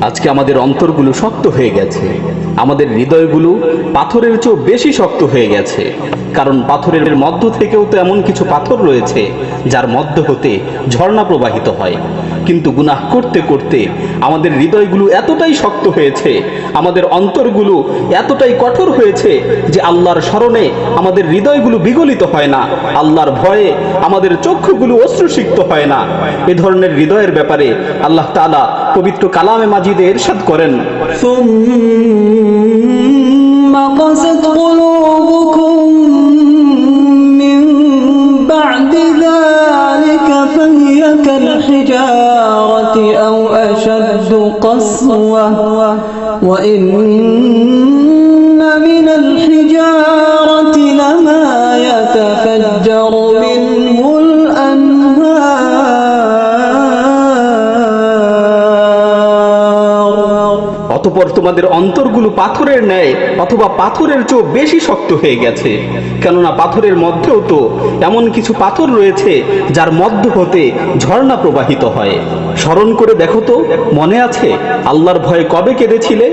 আজকে আমাদের অন্তরগুলো শক্ত হয়ে গেছে, আমাদের হৃদয়গুলো পাথরের চেয়েও বেশি শক্ত হয়ে গেছে। কারণ পাথরের মধ্য থেকেও তো এমন কিছু পাথর রয়েছে যার মধ্য হতে ঝর্ণা প্রবাহিত হয়। কিন্তু গুনাহ করতে করতে আমাদের হৃদয়গুলো এতটাই শক্ত হয়েছে, আমাদের অন্তরগুলো এতটাই কঠোর হয়েছে যে আল্লাহর স্মরণে আমাদের হৃদয়গুলো বিগলিত হয় না, আল্লাহর ভয়ে আমাদের চক্ষুগুলো অশ্রুসিক্ত হয় না। এ ধরনের হৃদয়ের ব্যাপারে আল্লাহ তাআলা পবিত্র কালামে মাজিদে ইরশাদ করেন, সুম্মা কাসাত কুলুবুকুম মিন বা'দি যালিকা ফাহিয়া কাল হিজারাতি আও আশাদ্দু কাসওয়া ওয়া ইন্না মিনাল হিজারাতি লামা ইয়াতাফাজ্জারু মিনহুল অতঃপর তোমাদের অন্তরগুলো পাথরের ন্যায় অথবা পাথরের চেয়েও বেশি শক্ত হয়ে গেছে। কেননা পাথরের মধ্যেও তো এমন কিছু পাথর রয়েছে যার মধ্য হতে ঝর্ণা প্রবাহিত হয়। স্মরণ করে দেখো তো, মনে আছে আল্লাহর ভয়ে কবে কেঁদেছিলে?